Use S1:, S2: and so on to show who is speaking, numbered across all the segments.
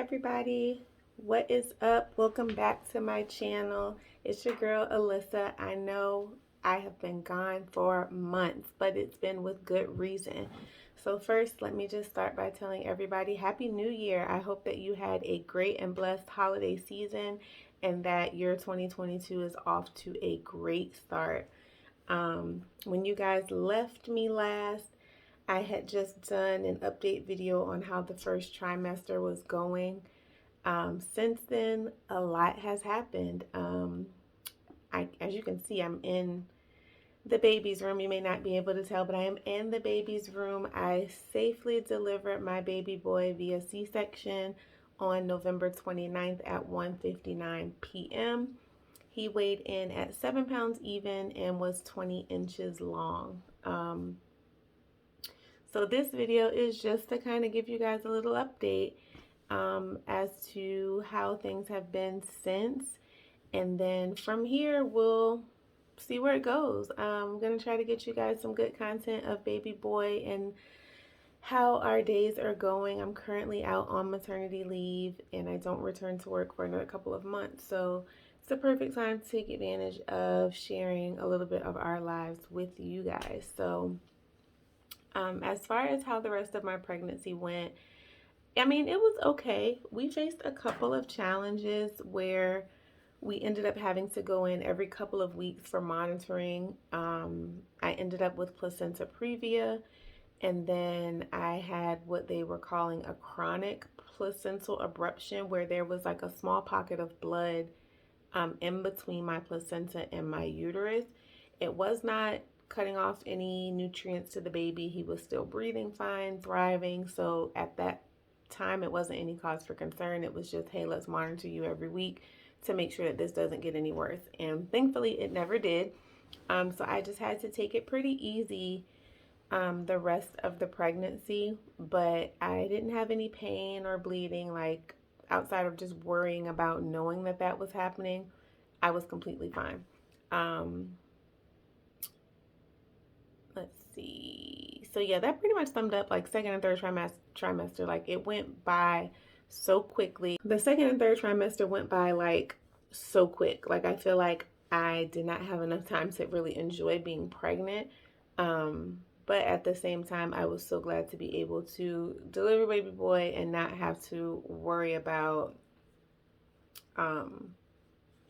S1: everybody, what is up? Welcome back to my channel. It's your girl Alyssa. I know I have been gone for months, but it's been with good reason. So first, let me just start by telling everybody Happy New Year. I hope that you had a great and blessed holiday season and that your 2022 is off to a great start. When you guys left me last, I had just done an update video on how the first trimester was going. Since then, a lot has happened. As you can see, I'm in the baby's room. You may not be able to tell, but I am in the baby's room. I safely delivered my baby boy via C-section on November 29th at 1:59 p.m. He weighed in at 7 pounds even and was 20 inches long. So this video is just to kind of give you guys a little update as to how things have been since. And then from here, we'll see where it goes. I'm going to try to get you guys some good content of baby boy and how our days are going. I'm currently out on maternity leave and I don't return to work for another couple of months. So it's the perfect time to take advantage of sharing a little bit of our lives with you guys. So as far as how the rest of my pregnancy went, I mean, it was okay. We faced a couple of challenges where we ended up having to go in every couple of weeks for monitoring. I ended up with placenta previa, and then I had what they were calling a chronic placental abruption, where there was like a small pocket of blood in between my placenta and my uterus. It was not cutting off any nutrients to the baby. He was still breathing fine, thriving. So at that time, it wasn't any cause for concern. It was just, hey, let's monitor you every week to make sure that this doesn't get any worse. And thankfully, it never did. So I just had to take it pretty easy the rest of the pregnancy. But I didn't have any pain or bleeding, like outside of just worrying about knowing that that was happening. I was completely fine. Let's see. So yeah, that pretty much summed up like second and third trimester. Like it went by so quickly. The second and third trimester went by like so quick. Like I feel like I did not have enough time to really enjoy being pregnant. But at the same time, I was so glad to be able to deliver baby boy and not have to worry about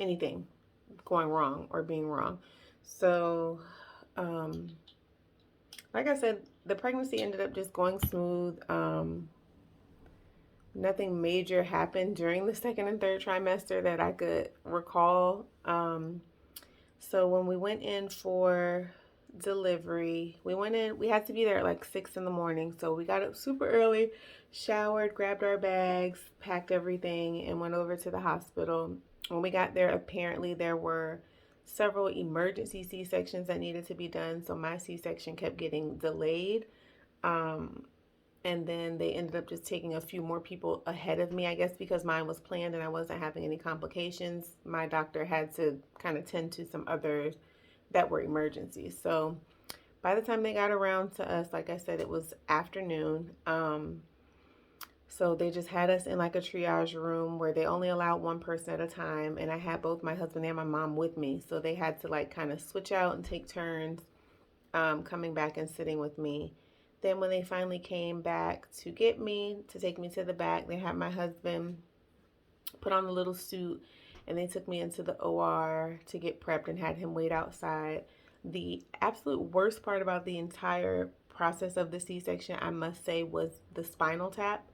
S1: anything going wrong or being wrong. So like I said, the pregnancy ended up just going smooth. Nothing major happened during the second and third trimester that I could recall. So when we went in for delivery, we had to be there at like 6 in the morning. So we got up super early, showered, grabbed our bags, packed everything, and went over to the hospital. When we got there, apparently there were several emergency C-sections that needed to be done. So my C-section kept getting delayed. And then they ended up just taking a few more people ahead of me, I guess because mine was planned and I wasn't having any complications. My doctor had to kind of tend to some others that were emergencies. So by the time they got around to us, like I said, it was afternoon. So they just had us in like a triage room where they only allowed one person at a time. And I had both my husband and my mom with me. So they had to like kind of switch out and take turns coming back and sitting with me. Then when they finally came back to get me, to take me to the back, they had my husband put on a little suit and they took me into the OR to get prepped and had him wait outside. The absolute worst part about the entire process of the C-section, I must say, was the spinal tap.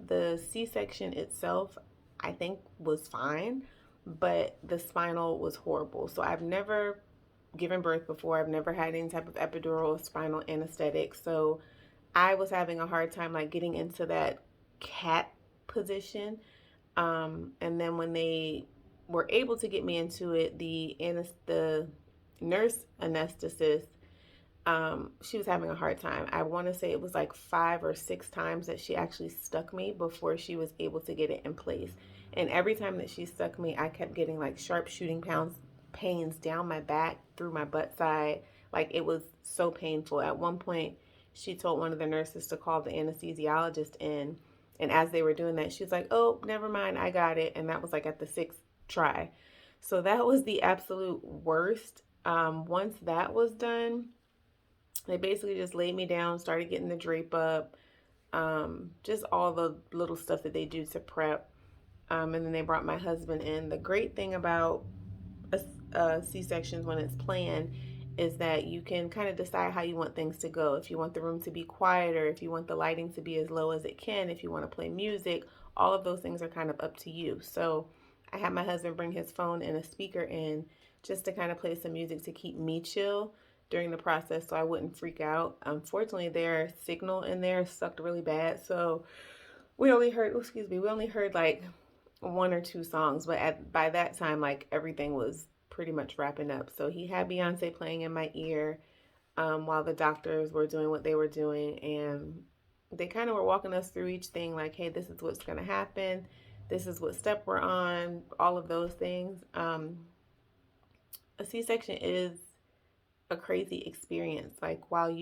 S1: The C-section itself, I think, was fine, but the spinal was horrible. So I've never given birth before. I've never had any type of epidural or spinal anesthetic. So I was having a hard time like getting into that cat position. And then when they were able to get me into it, the nurse anesthetist, she was having a hard time. I want to say it was like 5 or 6 times that she actually stuck me before she was able to get it in place. And every time that she stuck me, I kept getting like sharp shooting pains down my back, through my butt side. Like it was so painful. At one point, she told one of the nurses to call the anesthesiologist in And as they were doing that, she was like, oh, never mind, I got it. And that was like at the sixth try. So that was the absolute worst. Once that was done, they basically just laid me down, started getting the drape up, just all the little stuff that they do to prep. And then they brought my husband in. The great thing about C-sections when it's planned is that you can kind of decide how you want things to go. If you want the room to be quieter, if you want the lighting to be as low as it can, if you want to play music, all of those things are kind of up to you. So I had my husband bring his phone and a speaker in just to kind of play some music to keep me chill during the process so I wouldn't freak out. Unfortunately, their signal in there sucked really bad. So we only heard like one or two songs, but by that time, like everything was pretty much wrapping up. So he had Beyonce playing in my ear while the doctors were doing what they were doing, and they kind of were walking us through each thing, like, hey, this is what's going to happen, this is what step we're on, all of those things. A C-section is a crazy experience. Like while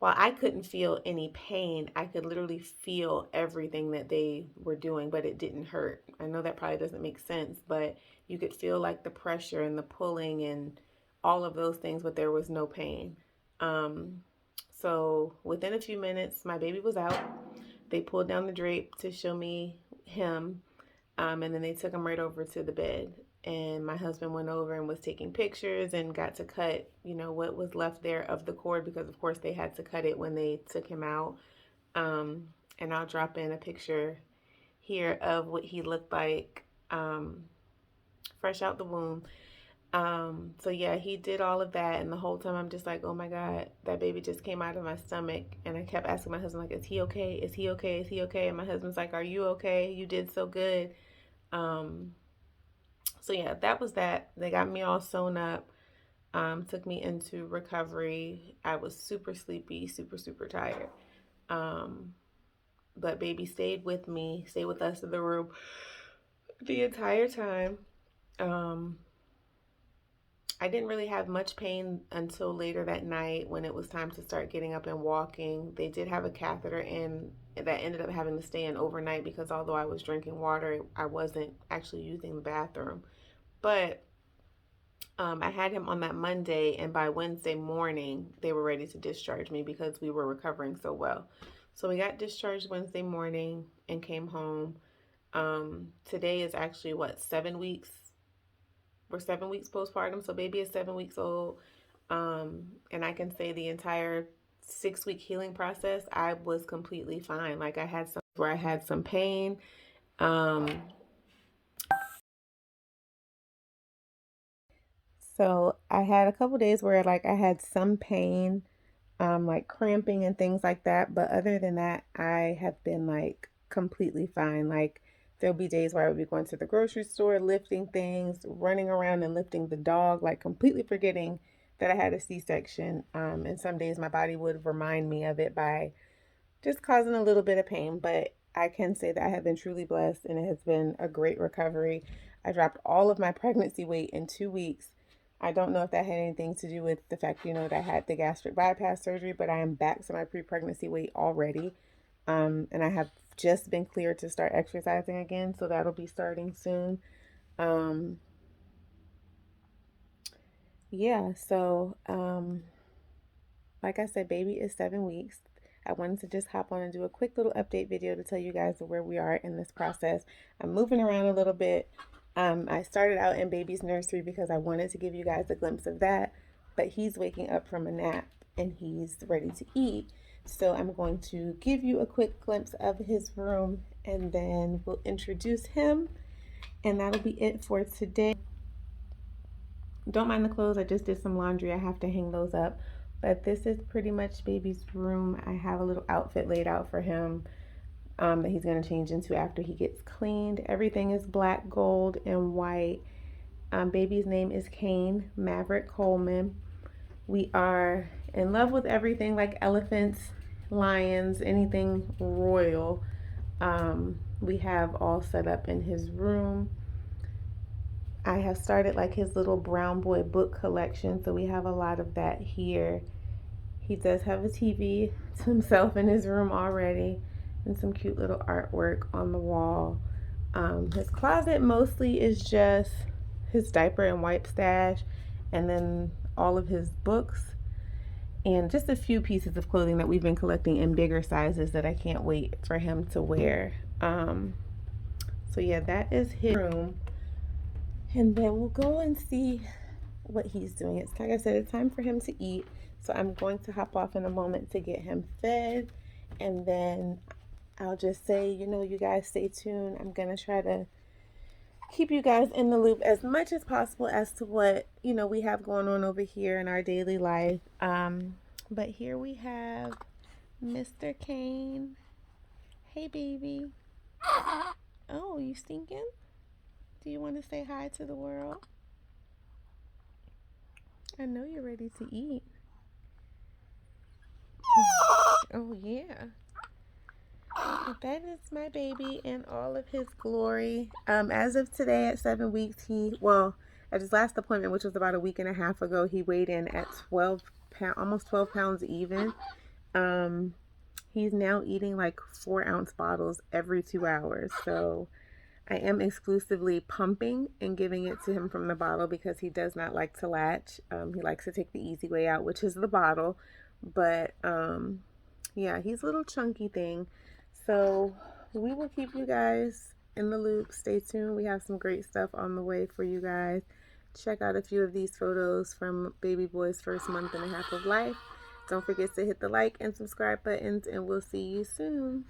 S1: I couldn't feel any pain, I could literally feel everything that they were doing, but it didn't hurt. I know that probably doesn't make sense, but you could feel like the pressure and the pulling and all of those things, but there was no pain. So within a few minutes, my baby was out. They pulled down the drape to show me him, and then they took him right over to the bed. And my husband went over and was taking pictures and got to cut, what was left there of the cord, because of course they had to cut it when they took him out. And I'll drop in a picture here of what he looked like fresh out the womb. So yeah, he did all of that, and the whole time I'm just like, oh my God, that baby just came out of my stomach. And I kept asking my husband, like, is he okay? Is he okay? Is he okay? And my husband's like, are you okay? You did so good. So yeah, that was that. They got me all sewn up, took me into recovery. I was super sleepy, super, super tired. But baby stayed with me, stayed with us in the room the entire time. I didn't really have much pain until later that night when it was time to start getting up and walking. They did have a catheter in that ended up having to stay in overnight because although I was drinking water, I wasn't actually using the bathroom. But I had him on that Monday, and by Wednesday morning, they were ready to discharge me because we were recovering so well. So we got discharged Wednesday morning and came home. Today is actually 7 weeks? We're 7 weeks postpartum, so baby is 7 weeks old. And I can say the entire 6-week healing process, I was completely fine. Like I had some where I had some pain. So I had a couple days where like I had some pain, like cramping and things like that. But other than that, I have been like completely fine. Like there'll be days where I would be going to the grocery store, lifting things, running around and lifting the dog, like completely forgetting that I had a C-section. And some days my body would remind me of it by just causing a little bit of pain. But I can say that I have been truly blessed and it has been a great recovery. I dropped all of my pregnancy weight in 2 weeks. I don't know if that had anything to do with the fact, that I had the gastric bypass surgery, but I am back to my pre-pregnancy weight already. And I have just been cleared to start exercising again, so that'll be starting soon. Yeah, so like I said, baby is 7 weeks. I wanted to just hop on and do a quick little update video to tell you guys where we are in this process. I'm moving around a little bit. I started out in baby's nursery because I wanted to give you guys a glimpse of that, but he's waking up from a nap and he's ready to eat. So I'm going to give you a quick glimpse of his room and then we'll introduce him, and that'll be it for today. Don't mind the clothes, I just did some laundry. I have to hang those up. But this is pretty much baby's room. I have a little outfit laid out for him that he's going to change into after he gets cleaned. Everything is black, gold, and white. Baby's name is Kane Maverick Coleman. We are in love with everything like elephants, lions, anything royal. We have all set up in his room. I have started like his little brown boy book collection, so we have a lot of that here. He does have a TV to himself in his room already. and some cute little artwork on the wall. His closet mostly is just his diaper and wipe stash, and then all of his books, and just a few pieces of clothing that we've been collecting in bigger sizes that I can't wait for him to wear. So yeah, that is his room. And then we'll go and see what he's doing. It's like I said, it's time for him to eat. So I'm going to hop off in a moment to get him fed. And then I'll just say, you guys stay tuned. I'm going to try to keep you guys in the loop as much as possible as to what, we have going on over here in our daily life. But here we have Mr. Kane. Hey, baby. Oh, you stinking? Do you want to say hi to the world? I know you're ready to eat. Oh, yeah. But that is my baby in all of his glory. As of today, at 7 weeks, at his last appointment, which was about a week and a half ago, he weighed in at 12 pounds, almost 12 pounds even. He's now eating like 4-ounce bottles every 2 hours. So I am exclusively pumping and giving it to him from the bottle because he does not like to latch. He likes to take the easy way out, which is the bottle. But yeah, he's a little chunky thing. So we will keep you guys in the loop. Stay tuned. We have some great stuff on the way for you guys. Check out a few of these photos from baby boy's first month and a half of life. Don't forget to hit the like and subscribe buttons, and we'll see you soon.